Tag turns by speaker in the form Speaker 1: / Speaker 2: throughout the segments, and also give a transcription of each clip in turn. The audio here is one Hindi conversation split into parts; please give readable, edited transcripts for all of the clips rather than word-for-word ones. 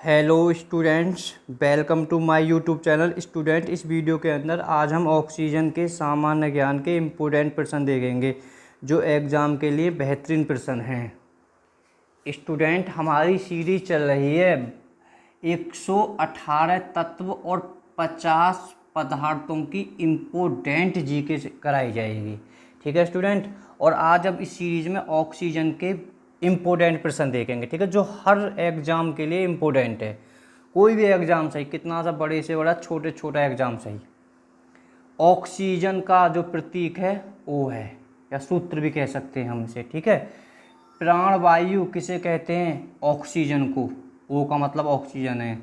Speaker 1: Hello students, welcome to my YouTube channel. Student, इस वीडियो के अंदर आज हम ऑक्सीजन के सामान्य ज्ञान के इम्पोर्टेंट प्रश्न देखेंगे जो एग्ज़ाम के लिए बेहतरीन प्रश्न हैं। स्टूडेंट, हमारी सीरीज चल रही है 118 तत्व और 50 पदार्थों की इम्पोर्टेंट जीके कराई जाएगी। ठीक है स्टूडेंट, और आज अब इस सीरीज में ऑक्सीजन के इम्पोर्टेंट प्रश्न देखेंगे। ठीक है, जो हर एग्ज़ाम के लिए इम्पोर्टेंट है। कोई भी एग्ज़ाम सही, कितना सा बड़े से बड़ा, छोटे छोटा एग्ज़ाम सही, ऑक्सीजन का जो प्रतीक है ओ है, या सूत्र भी कह सकते हैं हम इसे। ठीक है, प्राणवायु किसे कहते हैं? ऑक्सीजन को। ओ का मतलब ऑक्सीजन है।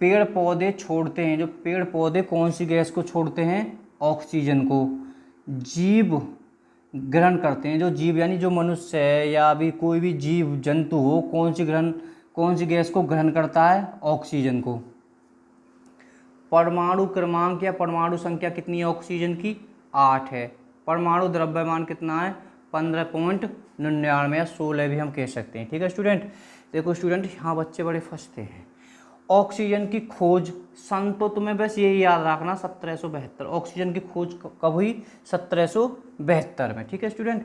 Speaker 1: पेड़ पौधे छोड़ते हैं, जो पेड़ पौधे कौन सी गैस को छोड़ते हैं? ऑक्सीजन को। जीव ग्रहण करते हैं, जो जीव यानी जो मनुष्य है या अभी कोई भी जीव जंतु हो, कौन सी गैस को ग्रहण करता है? ऑक्सीजन को। परमाणु क्रमांक या परमाणु संख्या कितनी है ऑक्सीजन की? 8 है। परमाणु द्रव्यमान कितना है? 15.99 या 16 भी हम कह सकते हैं। ठीक है स्टूडेंट, देखो स्टूडेंट, यहाँ बच्चे बड़े फंसते हैं। ऑक्सीजन की खोज सन तो तुम्हें बस यही याद रखना, 1772। ऑक्सीजन की खोज कब हुई? 1772 में। ठीक है स्टूडेंट,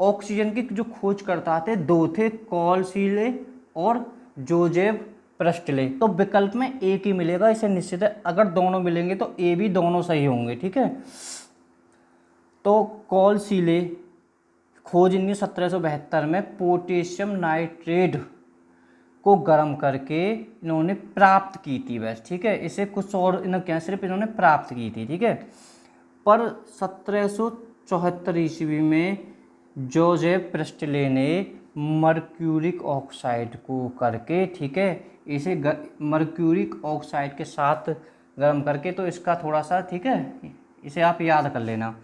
Speaker 1: ऑक्सीजन की जो खोज करता थे दो थे, कॉल सीले और जोसेफ प्रेस्टले। तो विकल्प में एक ही मिलेगा, इसे निश्चित है। अगर दोनों मिलेंगे तो ए भी दोनों सही होंगे। ठीक है, तो कॉल सीले खोज इनकी 1772 में पोटेशियम नाइट्रेट को गर्म करके इन्होंने प्राप्त की थी बस। ठीक है, इसे कुछ और क्या, सिर्फ इन्होंने प्राप्त की थी। ठीक है, पर 1774 ईस्वी में जोसेफ प्रेस्टले ने मर्क्यूरिक ऑक्साइड को करके, ठीक है, इसे मर्क्यूरिक ऑक्साइड के साथ गर्म करके, तो इसका थोड़ा सा, ठीक है, इसे आप याद कर लेना।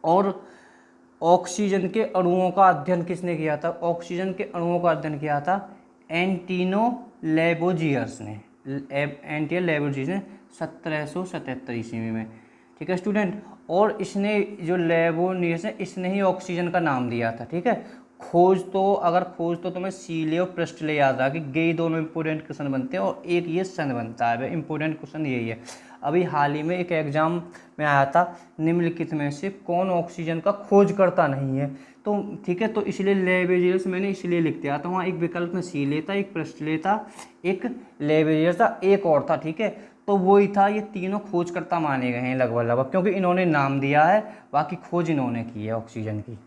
Speaker 1: और ऑक्सीजन के अणुओं का अध्ययन किसने किया था? ऑक्सीजन के अणुओं का अध्ययन किया था एंटिनो लेबोजियर्स ने। 1777 ईस्वी में। ठीक है स्टूडेंट, और इसने जो लेबोनियस है, इसने ही ऑक्सीजन का नाम दिया था। ठीक है, खोज तो तुम्हें सीले और प्रेस्टले याद रहा कि ये दोनों इंपोर्टेंट क्वेश्चन बनते हैं, और एक ये सन बनता है। इंपोर्टेंट क्वेश्चन यही है। अभी हाल ही में एक एग्जाम में आया था, निम्नलिखित में से कौन ऑक्सीजन का खोज करता नहीं है? तो ठीक है, तो इसलिए लेबोजियर्स मैंने इसलिए लिख दिया था। वहाँ एक विकल्प में सीले था, एक प्रेस्टले था, एक लेबोजियर्स था, एक और था। ठीक है, तो वही था। ये तीनों खोजकर्ता माने गए हैं लगभग, क्योंकि इन्होंने नाम दिया है, बाकी खोज इन्होंने की है ऑक्सीजन की।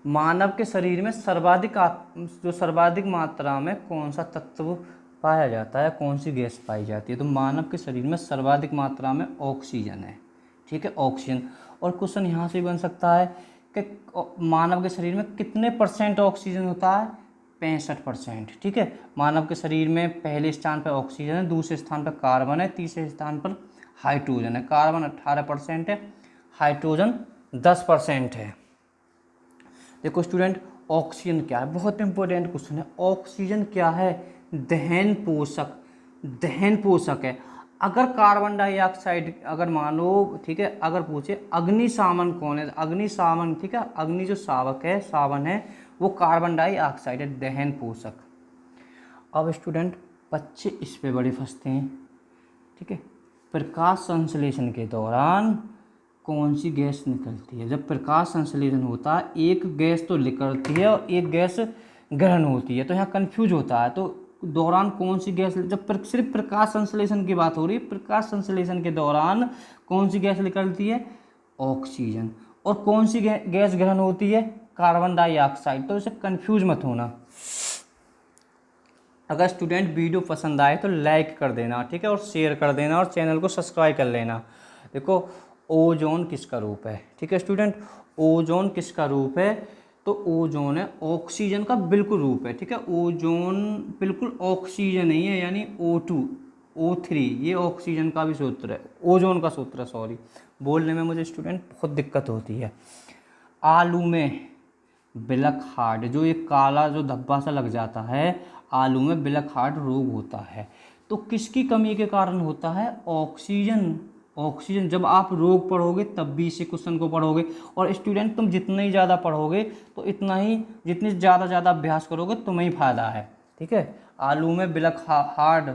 Speaker 1: मानव के शरीर में सर्वाधिक मात्रा में कौन सा तत्व पाया जाता है, कौन सी गैस पाई जाती है? तो मानव के शरीर में सर्वाधिक मात्रा में ऑक्सीजन है। ठीक है, ऑक्सीजन। और क्वेश्चन यहाँ से बन सकता है कि मानव के शरीर में कितने % ऑक्सीजन होता है? 65%। ठीक है, मानव के शरीर में पहले स्थान पर ऑक्सीजन है, दूसरे स्थान पर कार्बन है, तीसरे स्थान पर हाइड्रोजन है। कार्बन 18% है, हाइड्रोजन 10% है। देखो स्टूडेंट, ऑक्सीजन क्या है? बहुत इंपॉर्टेंट क्वेश्चन है। ऑक्सीजन क्या है? दहन पोषक है। अगर कार्बन डाइऑक्साइड, अगर मानो, ठीक है, अगर पूछे अग्निशामन कौन है? अग्निशामन, ठीक है, अग्नि जो शावक है, सावन है, वो कार्बन डाइऑक्साइड है, दहन पोषक। अब स्टूडेंट, बच्चे इस पे बड़े फंसते हैं। ठीक है, प्रकाश संश्लेषण के दौरान कौन सी गैस निकलती है? जब प्रकाश संश्लेषण होता है, एक गैस तो निकलती है और एक गैस ग्रहण होती है, तो यहाँ कंफ्यूज होता है। तो दौरान कौन सी गैस, जब सिर्फ प्रकाश संश्लेषण की बात हो रही है, प्रकाश संश्लेषण के दौरान कौन सी गैस निकलती है? ऑक्सीजन। और कौन सी गैस ग्रहण होती है? Carbon dioxide. तो इसे कंफ्यूज मत होना। अगर स्टूडेंट वीडियो पसंद आए तो लाइक कर देना, ठीक है, और शेयर कर देना, और चैनल को सब्सक्राइब कर लेना। देखो, ओजोन किसका रूप है? ठीक है स्टूडेंट, ओजोन किसका रूप है? तो ओजोन है ऑक्सीजन का बिल्कुल रूप है। ठीक है, ओजोन बिल्कुल ऑक्सीजन नहीं है, यानी O2 O3, ये ऑक्सीजन का भी सूत्र है, ओजोन का सूत्र है। सॉरी, बोलने में मुझे स्टूडेंट बहुत दिक्कत होती है। आलू में ब्लैक हार्ट, जो एक काला जो धब्बा सा लग जाता है, आलू में ब्लैक हार्ट रोग होता है, तो किसकी कमी के कारण होता है? ऑक्सीजन। जब आप रोग पढ़ोगे तब भी इसी क्वेश्चन को पढ़ोगे। और स्टूडेंट, तुम जितना ही ज़्यादा पढ़ोगे तो जितनी ज़्यादा अभ्यास करोगे तुम्हें ही फायदा है। ठीक है। आलू में बिलक हार्ड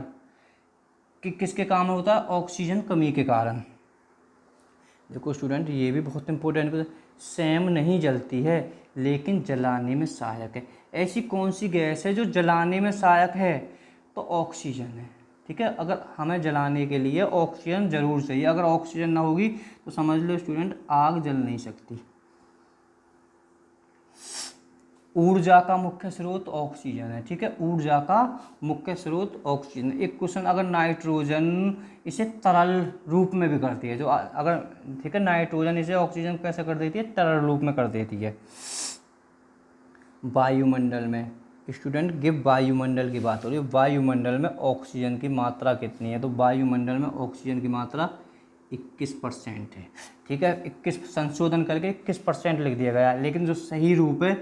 Speaker 1: किसके कारण होता है? ऑक्सीजन कमी के कारण। देखो स्टूडेंट, ये भी बहुत इंपॉर्टेंट, सेम नहीं जलती है लेकिन जलाने में सहायक है। ऐसी कौन सी गैस है जो जलाने में सहायक है? तो ऑक्सीजन है। ठीक है, अगर हमें जलाने के लिए ऑक्सीजन ज़रूर चाहिए, अगर ऑक्सीजन ना होगी तो समझ लो स्टूडेंट आग जल नहीं सकती। ऊर्जा का मुख्य स्रोत ऑक्सीजन है। ठीक है, ऊर्जा का मुख्य स्रोत ऑक्सीजन। एक क्वेश्चन, अगर नाइट्रोजन इसे तरल रूप में भी करती है, जो अगर ठीक है नाइट्रोजन इसे ऑक्सीजन कैसे कर देती है? तरल रूप में कर देती है। वायुमंडल में स्टूडेंट गिव वायुमंडल की बात हो रही है, वायुमंडल में ऑक्सीजन की मात्रा कितनी है? तो वायुमंडल में ऑक्सीजन की मात्रा 21% है। ठीक है, 21 संशोधन करके 21% लिख दिया गया है, लेकिन जो सही रूप है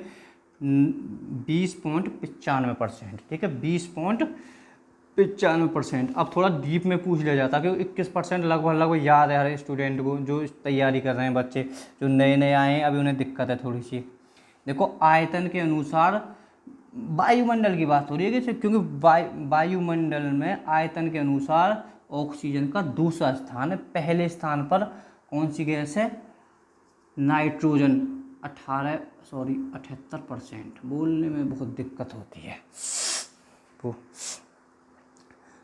Speaker 1: 20.95%। ठीक है, 20.95%। अब थोड़ा डीप में पूछ लिया जाता है, क्योंकि 21% लगभग याद है हर स्टूडेंट को, जो तैयारी कर रहे हैं बच्चे, जो नए नए आए हैं अभी उन्हें दिक्कत है थोड़ी सी। देखो आयतन के अनुसार वायुमंडल की बात हो रही है, क्योंकि वायुमंडल में आयतन के अनुसार ऑक्सीजन का दूसरा स्थान है। पहले स्थान पर कौन सी गैस है? नाइट्रोजन 78%। बोलने में बहुत दिक्कत होती है। वो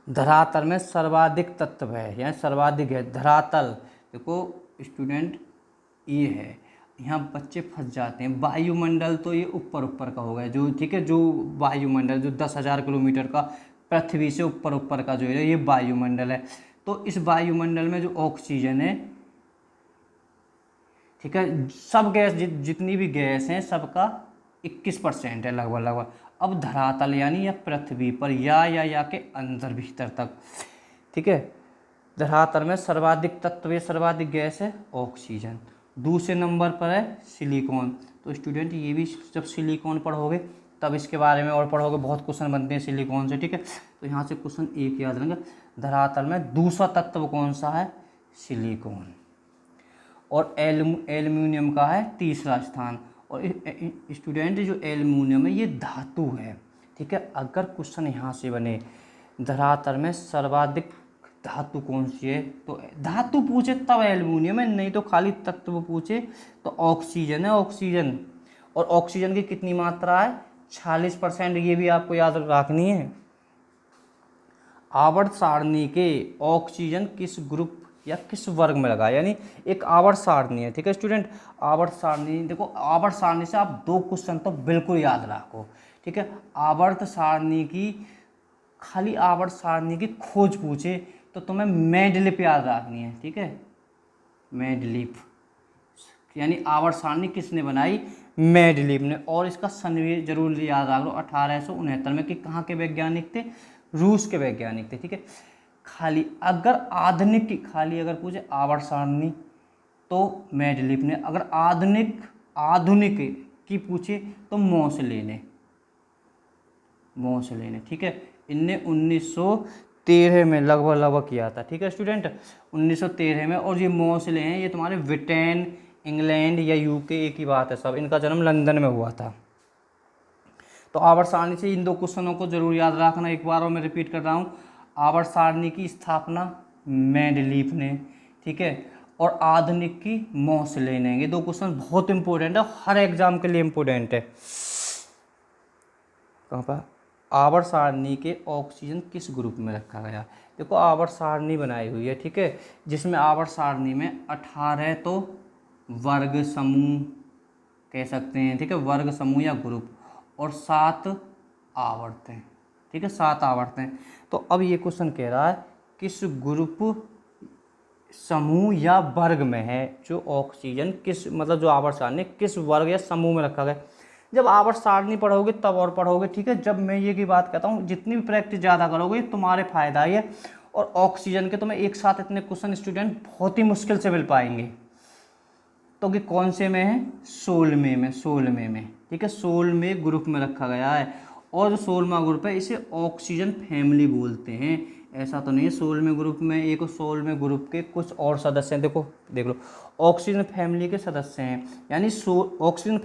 Speaker 1: धरातल में सर्वाधिक तत्व है, यानी सर्वाधिक है धरातल। देखो स्टूडेंट, ये है, यहाँ बच्चे फंस जाते हैं। वायुमंडल तो ये ऊपर ऊपर का हो गया, जो ठीक है, जो वायुमंडल जो 10,000 किलोमीटर का पृथ्वी से ऊपर ऊपर का जो है ये वायुमंडल है। तो इस वायुमंडल में जो ऑक्सीजन है, ठीक है, सब गैस जितनी भी गैस हैं सबका 21% है लगभग। अब धरातल यानी या पृथ्वी पर या के अंदर भीतर तक, ठीक है, धरातल में सर्वाधिक तत्व या सर्वाधिक गैस है ऑक्सीजन। दूसरे नंबर पर है सिलिकॉन। तो स्टूडेंट ये भी जब सिलिकॉन पढ़ोगे तब इसके बारे में और पढ़ोगे, बहुत क्वेश्चन बनते हैं सिलिकॉन से। ठीक है, तो यहाँ से क्वेश्चन एक याद रखेंगे, धरातल में दूसरा तत्व कौन सा है? सिलिकॉन। और एल्युमिनियम का है तीसरा स्थान। और स्टूडेंट जो एल्युमिनियम है ये धातु है। ठीक है, अगर क्वेश्चन यहाँ से बने धरातल में सर्वाधिक धातु कौन सी है, तो धातु पूछे तब एल्युमिनियम है, नहीं तो खाली तत्व पूछे तो ऑक्सीजन है, ऑक्सीजन। और ऑक्सीजन की कितनी मात्रा है? 46%। ये भी आपको याद रखनी है। आवर्त सारणी के ऑक्सीजन किस ग्रुप या किस वर्ग में लगा, यानी एक आवर्त सारणी है। ठीक है स्टूडेंट, आवर्त सारणी, देखो आवर्त सारणी से आप 2 क्वेश्चन तो बिल्कुल याद रखो। ठीक है, आवर्त सारणी की, खाली आवर्त सारणी की खोज पूछे तो तुम्हें मेडलिप याद रखनी है। ठीक है, मेडलिप, यानी आवर्त सारणी किसने बनाई? मेडलिप ने। और इसका सन भी जरूर याद रख लो, 1869 में, कि कहाँ के वैज्ञानिक थे? रूस के वैज्ञानिक थे। ठीक है, खाली अगर आधुनिक की, खाली अगर पूछे आवर्त सारणी तो मेडलिप ने, अगर आधुनिक की पूछे तो मोसले ने। ठीक है, इनने 1913 में लगभग किया था। ठीक है स्टूडेंट, 1913 में। और ये मोसले हैं, ये तुम्हारे ब्रिटेन, इंग्लैंड या यूके, एक ही बात है सब। इनका जन्म लंदन में हुआ था। तो आवर्त सारणी से इन 2 क्वेश्चनों को जरूर याद रखना। एक बार और मैं रिपीट कर रहा हूँ, आवर्त सारणी की स्थापना मेंडलीफ ने, ठीक है, और आधुनिक की मोसले ने। ये 2 क्वेश्चन बहुत इंपॉर्टेंट है, हर एग्जाम के लिए इंपॉर्टेंट है। कहाँ पर? आवर्त सारणी के ऑक्सीजन किस ग्रुप में रखा गया? देखो आवर्त सारणी बनाई हुई है, ठीक है, जिसमें आवर्त सारणी में 18 तो वर्ग समूह कह सकते हैं, ठीक है, वर्ग समूह या ग्रुप, और 7 आवर्त हैं। ठीक है, 7 आवर्त हैं। तो अब ये क्वेश्चन कह रहा है किस ग्रुप, समूह या वर्ग में है जो ऑक्सीजन, किस मतलब जो आवर्त सारणी किस वर्ग या समूह में रखा गया। जब आवर्त सारणी पढ़ोगे तब और पढ़ोगे। ठीक है, जब मैं ये की बात कहता हूँ, जितनी भी प्रैक्टिस ज़्यादा करोगे तुम्हारे फायदा ही है। और ऑक्सीजन के तुम्हें एक साथ इतने क्वेश्चन स्टूडेंट बहुत ही मुश्किल से मिल पाएंगे। तो कि कौन से में है? 16वें में, 16वें में। ठीक है, 16वें ग्रुप में रखा गया है। और जो 16वां ग्रुप है इसे ऑक्सीजन फैमिली बोलते हैं। ऐसा तो नहीं है 16वें ग्रुप में एक 16वें ग्रुप के कुछ और सदस्य हैं। देखो देख लो, ऑक्सीजन फैमिली के सदस्य हैं, यानी ऑक्सीजन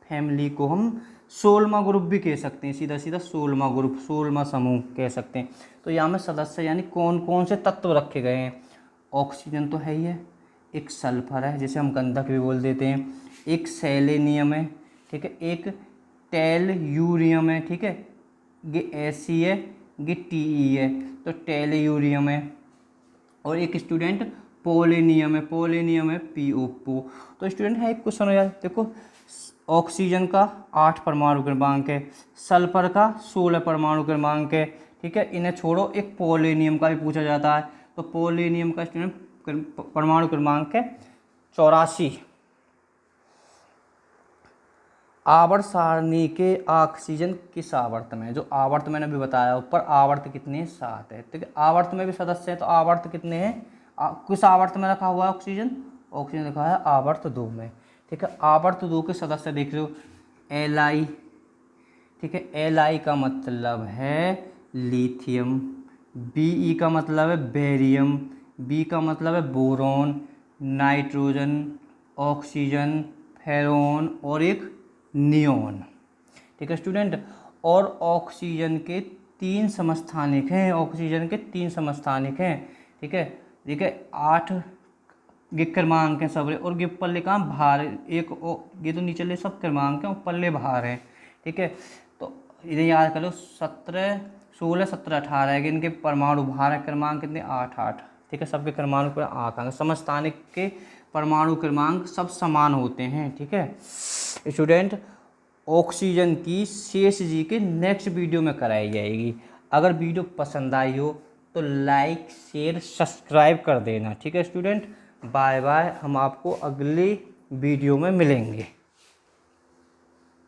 Speaker 1: फैमिली को हम 16वां ग्रुप भी कह सकते हैं, सीधा सीधा 16वां ग्रुप, 16वां समूह कह सकते हैं। तो यहाँ में सदस्य यानी कौन कौन से तत्व रखे गए हैं। ऑक्सीजन तो है ही है, एक सल्फर है जिसे हम गंधक भी बोल देते हैं, एक सेलेनियम है, ठीक है, एक टेलयूरियम है, ठीक है, ये एसी है, ये टीई है, तो टेलयूरियम है। और एक स्टूडेंट पोलेनियम है, पोलेनियम है PO4। तो स्टूडेंट है एक क्वेश्चन यार, देखो ऑक्सीजन का 8 परमाणु क्रमांक है, सल्फर का 16 परमाणु क्रमांक है, ठीक है, इन्हें छोड़ो एक पोलेनियम का भी पूछा जाता है। तो पोलेनियम का स्टूडेंट परमाणु क्रमांक है 84। आवर्त सारणी के ऑक्सीजन किस आवर्त में, जो आवर्त मैंने अभी बताया ऊपर, आवर्त कितनी है 7 है, ठीक है। आवर्त में भी सदस्य हैं, तो आवर्त कितने हैं, किस आवर्त में रखा हुआ है ऑक्सीजन, ऑक्सीजन रखा है आवर्त 2 में, ठीक है। आवर्त 2 के सदस्य देख लो, Li, ठीक है, Li का मतलब है लिथियम, Be का मतलब है बेरियम, B का मतलब है बोरॉन, नाइट्रोजन, ऑक्सीजन, फेरोन और एक नियोन, ठीक है स्टूडेंट। और ऑक्सीजन के 3 समस्थानिक हैं, ऑक्सीजन के 3 समस्थानिक हैं, ठीक है, ठीक है। 8 ये क्रमांक हैं सब, और ये ऊपर लिखा भार एक, ये तो नीचे सब क्रमांक हैं, ऊपर भार हैं, ठीक है। तो इन्हें याद कर लो, 17, 16, 17, 18 है, इनके परमाणु भार क्रमांक कितने 8, 8, ठीक है। सबके परमाणु पर 8 आएंगे, समस्थानिक के परमाणु क्रमांक सब समान होते हैं, ठीक है स्टूडेंट। ऑक्सीजन की शेष जी के नेक्स्ट वीडियो में कराई जाएगी। अगर वीडियो पसंद आई हो तो लाइक शेयर सब्सक्राइब कर देना, ठीक है स्टूडेंट। बाय बाय, हम आपको अगली वीडियो में मिलेंगे।